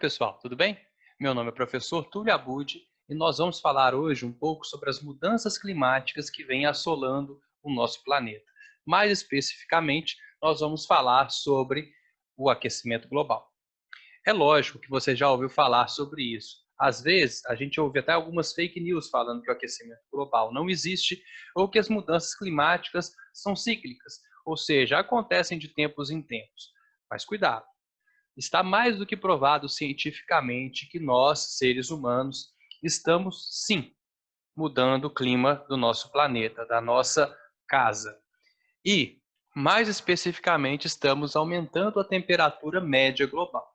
pessoal, tudo bem? Meu nome é professor Túlio Abud e nós vamos falar hoje um pouco sobre as mudanças climáticas que vêm assolando o nosso planeta. Mais especificamente, nós vamos falar sobre o aquecimento global. É lógico que você já ouviu falar sobre isso. Às vezes, a gente ouve até algumas fake news falando que o aquecimento global não existe ou que as mudanças climáticas são cíclicas, ou seja, acontecem de tempos em tempos. Mas cuidado! Está mais do que provado cientificamente que nós, seres humanos, estamos, sim, mudando o clima do nosso planeta, da nossa casa. E, mais especificamente, estamos aumentando a temperatura média global.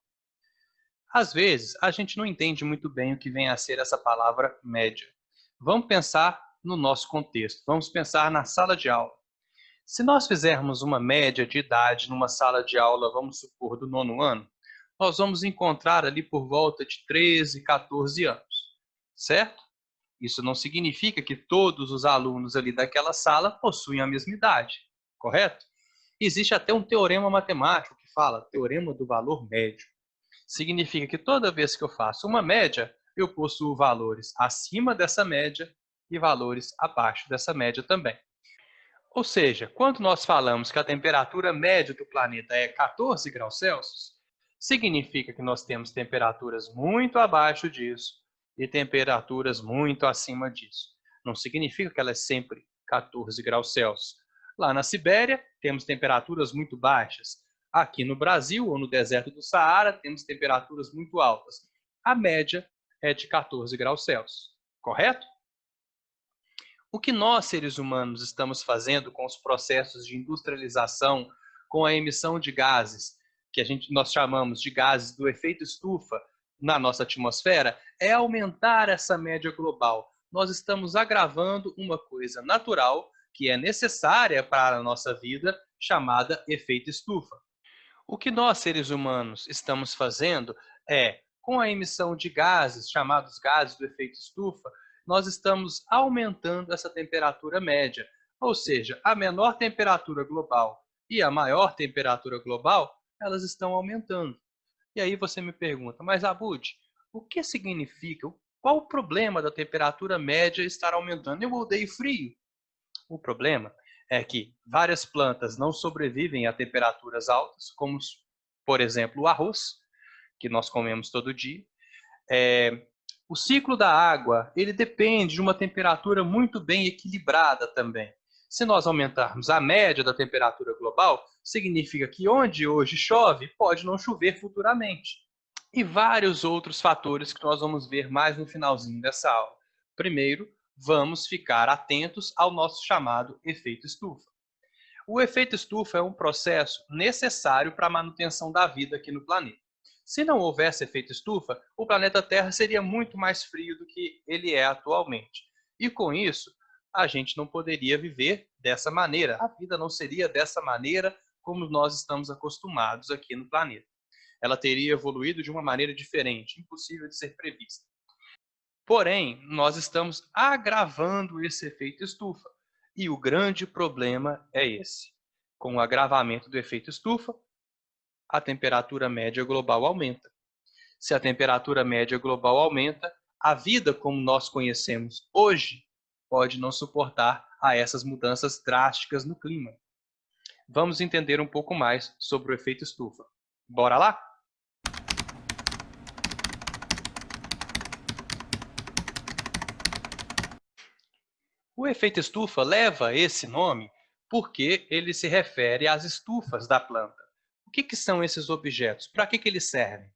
Às vezes, a gente não entende muito bem o que vem a ser essa palavra média. Vamos pensar no nosso contexto, vamos pensar na sala de aula. Se nós fizermos uma média de idade numa sala de aula, vamos supor, do 9º ano, nós vamos encontrar ali por volta de 13, 14 anos, certo? Isso não significa que todos os alunos ali daquela sala possuem a mesma idade, correto? Existe até um teorema matemático que fala, teorema do valor médio. Significa que toda vez que eu faço uma média, eu possuo valores acima dessa média e valores abaixo dessa média também. Ou seja, quando nós falamos que a temperatura média do planeta é 14 graus Celsius, significa que nós temos temperaturas muito abaixo disso e temperaturas muito acima disso. Não significa que ela é sempre 14 graus Celsius. Lá na Sibéria, temos temperaturas muito baixas. Aqui no Brasil, ou no deserto do Saara, temos temperaturas muito altas. A média é de 14 graus Celsius, correto? O que nós, seres humanos, estamos fazendo com os processos de industrialização, com a emissão de gases, que nós chamamos de gases do efeito estufa na nossa atmosfera, é aumentar essa média global. Nós estamos agravando uma coisa natural, que é necessária para a nossa vida, chamada efeito estufa. O que nós, seres humanos, estamos fazendo é, com a emissão de gases, chamados gases do efeito estufa, nós estamos aumentando essa temperatura média. Ou seja, a menor temperatura global e a maior temperatura global, elas estão aumentando. E aí você me pergunta, mas Abud, o que significa, qual o problema da temperatura média estar aumentando? Eu odeio frio. O problema é que várias plantas não sobrevivem a temperaturas altas, como, por exemplo, o arroz, que nós comemos todo dia. O ciclo da água, ele depende de uma temperatura muito bem equilibrada também. Se nós aumentarmos a média da temperatura global, significa que onde hoje chove, pode não chover futuramente. E vários outros fatores que nós vamos ver mais no finalzinho dessa aula. Primeiro, vamos ficar atentos ao nosso chamado efeito estufa. O efeito estufa é um processo necessário para a manutenção da vida aqui no planeta. Se não houvesse efeito estufa, o planeta Terra seria muito mais frio do que ele é atualmente. E com isso, a gente não poderia viver dessa maneira. A vida não seria dessa maneira como nós estamos acostumados aqui no planeta. Ela teria evoluído de uma maneira diferente, impossível de ser prevista. Porém, nós estamos agravando esse efeito estufa. E o grande problema é esse. Com o agravamento do efeito estufa, a temperatura média global aumenta. Se a temperatura média global aumenta, a vida como nós conhecemos hoje pode não suportar a essas mudanças drásticas no clima. Vamos entender um pouco mais sobre o efeito estufa. Bora lá? O efeito estufa leva esse nome porque ele se refere às estufas da planta. O que são esses objetos? Para que eles servem?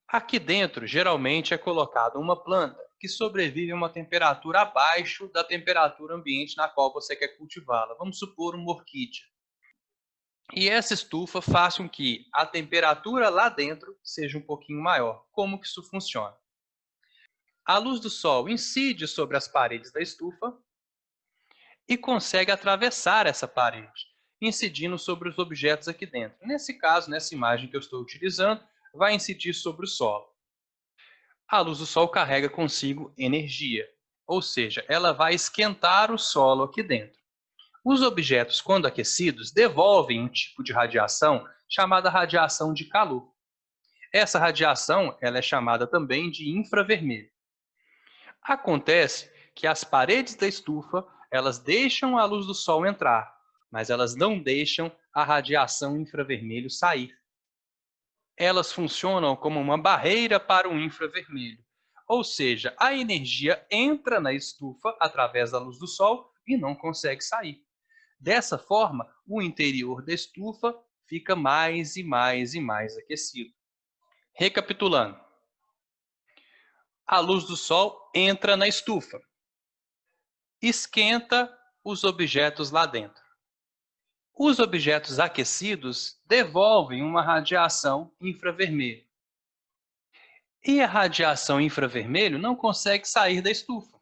Aqui dentro, geralmente, é colocada uma planta que sobrevive a uma temperatura abaixo da temperatura ambiente na qual você quer cultivá-la. Vamos supor uma orquídea. E essa estufa faz com que a temperatura lá dentro seja um pouquinho maior. Como que isso funciona? A luz do sol incide sobre as paredes da estufa e consegue atravessar essa parede, incidindo sobre os objetos aqui dentro. Nesse caso, nessa imagem que eu estou utilizando, vai incidir sobre o solo. A luz do sol carrega consigo energia, ou seja, ela vai esquentar o solo aqui dentro. Os objetos, quando aquecidos, devolvem um tipo de radiação chamada radiação de calor. Essa radiação ela é chamada também de infravermelho. Acontece que as paredes da estufa elas deixam a luz do sol entrar, mas elas não deixam a radiação infravermelho sair. Elas funcionam como uma barreira para o infravermelho, ou seja, a energia entra na estufa através da luz do sol e não consegue sair. Dessa forma, o interior da estufa fica mais e mais e mais aquecido. Recapitulando, a luz do sol entra na estufa, esquenta os objetos lá dentro. Os objetos aquecidos devolvem uma radiação infravermelho. E a radiação infravermelho não consegue sair da estufa.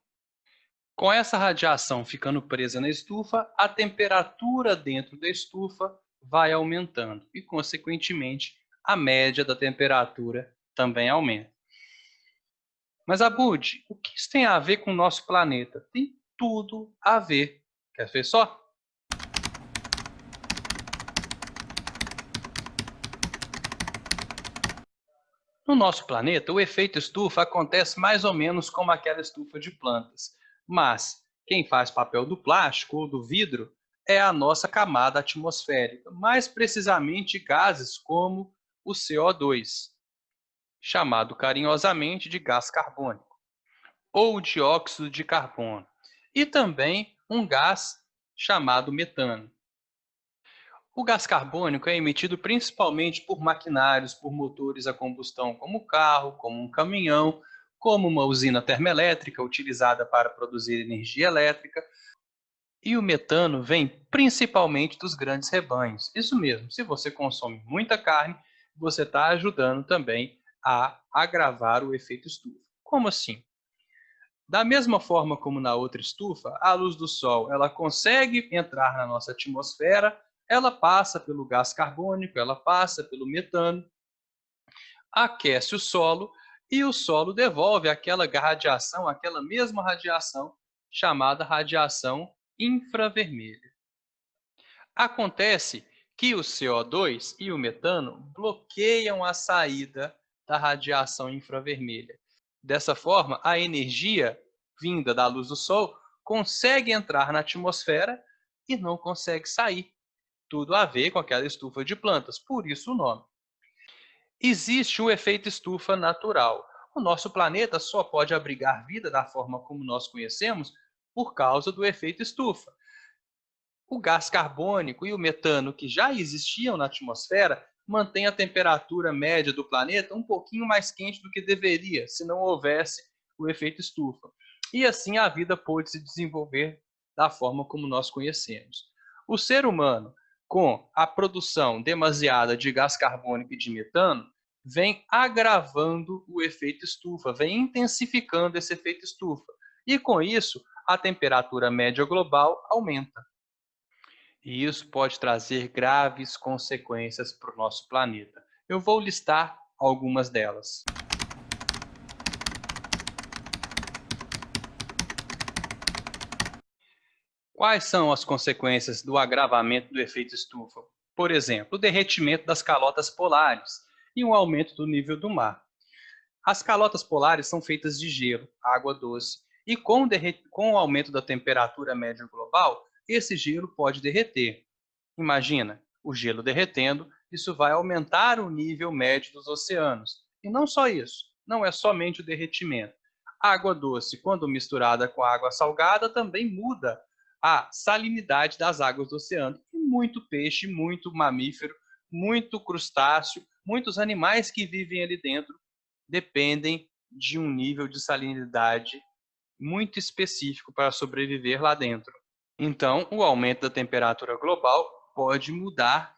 Com essa radiação ficando presa na estufa, a temperatura dentro da estufa vai aumentando e, consequentemente, a média da temperatura também aumenta. Mas, Abud, o que isso tem a ver com o nosso planeta? Tem tudo a ver. Quer ver só? No nosso planeta, o efeito estufa acontece mais ou menos como aquela estufa de plantas, mas quem faz papel do plástico ou do vidro é a nossa camada atmosférica, mais precisamente gases como o CO2, chamado carinhosamente de gás carbônico, ou dióxido de carbono, e também um gás chamado metano. O gás carbônico é emitido principalmente por maquinários, por motores a combustão, como o carro, como um caminhão, como uma usina termoelétrica utilizada para produzir energia elétrica. E o metano vem principalmente dos grandes rebanhos. Isso mesmo, se você consome muita carne, você está ajudando também a agravar o efeito estufa. Como assim? Da mesma forma como na outra estufa, a luz do sol ela consegue entrar na nossa atmosfera, ela passa pelo gás carbônico, ela passa pelo metano, aquece o solo e o solo devolve aquela radiação, aquela mesma radiação chamada radiação infravermelha. Acontece que o CO2 e o metano bloqueiam a saída da radiação infravermelha. Dessa forma, a energia vinda da luz do sol consegue entrar na atmosfera e não consegue sair. Tudo a ver com aquela estufa de plantas, por isso o nome. Existe um efeito estufa natural. O nosso planeta só pode abrigar vida da forma como nós conhecemos por causa do efeito estufa. O gás carbônico e o metano, que já existiam na atmosfera, mantêm a temperatura média do planeta um pouquinho mais quente do que deveria, se não houvesse o efeito estufa. E assim a vida pôde se desenvolver da forma como nós conhecemos. O ser humano, com a produção demasiada de gás carbônico e de metano, vem agravando o efeito estufa, vem intensificando esse efeito estufa. E com isso, a temperatura média global aumenta. E isso pode trazer graves consequências para o nosso planeta. Eu vou listar algumas delas. Quais são as consequências do agravamento do efeito estufa? Por exemplo, o derretimento das calotas polares e um aumento do nível do mar. As calotas polares são feitas de gelo, água doce, e com o aumento da temperatura média global, esse gelo pode derreter. Imagina, o gelo derretendo, isso vai aumentar o nível médio dos oceanos. E não só isso, não é somente o derretimento. A água doce, quando misturada com a água salgada, também muda a salinidade das águas do oceano. E muito peixe, muito mamífero, muito crustáceo, muitos animais que vivem ali dentro dependem de um nível de salinidade muito específico para sobreviver lá dentro. Então, o aumento da temperatura global pode mudar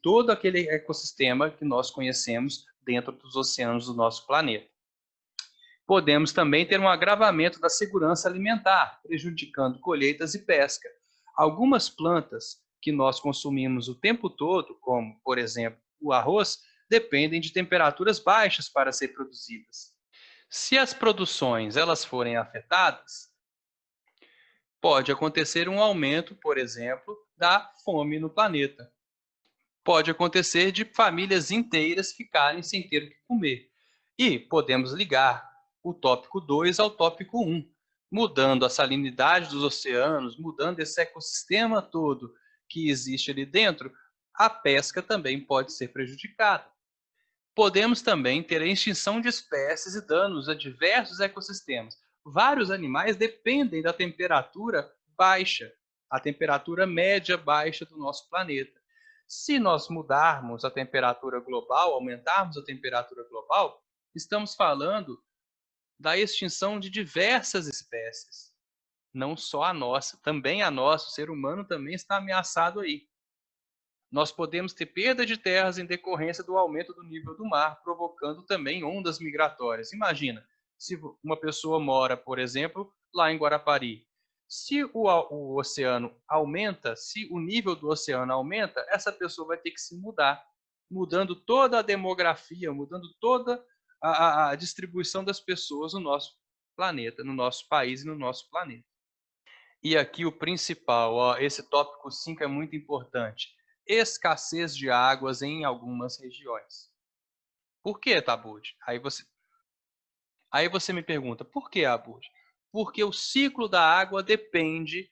todo aquele ecossistema que nós conhecemos dentro dos oceanos do nosso planeta. Podemos também ter um agravamento da segurança alimentar, prejudicando colheitas e pesca. Algumas plantas que nós consumimos o tempo todo, como, por exemplo, o arroz, dependem de temperaturas baixas para ser produzidas. Se as produções elas forem afetadas, pode acontecer um aumento, por exemplo, da fome no planeta. Pode acontecer de famílias inteiras ficarem sem ter o que comer. E podemos ligar o tópico 2 ao tópico 1, mudando a salinidade dos oceanos, mudando esse ecossistema todo que existe ali dentro, a pesca também pode ser prejudicada. Podemos também ter a extinção de espécies e danos a diversos ecossistemas. Vários animais dependem da temperatura baixa, a temperatura média baixa do nosso planeta. Se nós mudarmos a temperatura global, aumentarmos a temperatura global, estamos falando da extinção de diversas espécies. Não só a nossa, também a nossa, o ser humano também está ameaçado aí. Nós podemos ter perda de terras em decorrência do aumento do nível do mar, provocando também ondas migratórias. Imagina, se uma pessoa mora, por exemplo, lá em Guarapari. Se o oceano aumenta, se o nível do oceano aumenta, essa pessoa vai ter que se mudar, mudando toda a demografia, mudando toda a distribuição das pessoas no nosso planeta, no nosso país e no nosso planeta. E aqui o principal, ó, esse tópico 5 é muito importante. Escassez de águas em algumas regiões. Por que, Tabud? Aí você me pergunta, por que, Abud? Porque o ciclo da água depende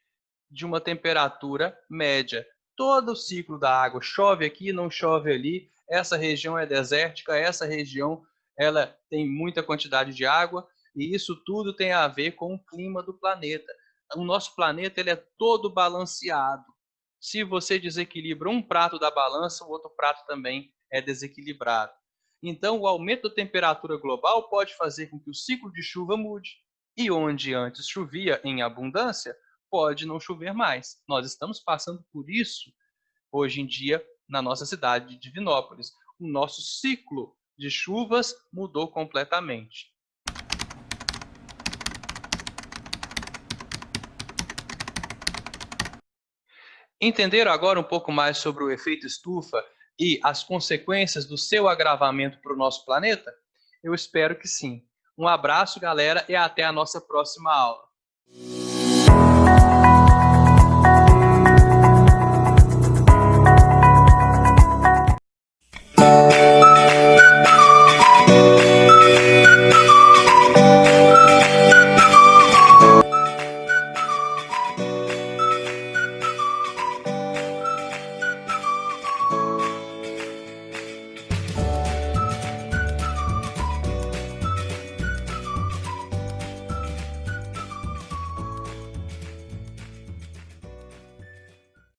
de uma temperatura média. Todo o ciclo da água, chove aqui, não chove ali, essa região é desértica, essa região ela tem muita quantidade de água, e isso tudo tem a ver com o clima do planeta. O nosso planeta ele é todo balanceado. Se você desequilibra um prato da balança, o outro prato também é desequilibrado. Então, o aumento da temperatura global pode fazer com que o ciclo de chuva mude. E onde antes chovia em abundância, pode não chover mais. Nós estamos passando por isso hoje em dia na nossa cidade de Divinópolis. O nosso ciclo de chuvas mudou completamente. Entenderam agora um pouco mais sobre o efeito estufa e as consequências do seu agravamento para o nosso planeta? Eu espero que sim. Um abraço, galera, e até a nossa próxima aula.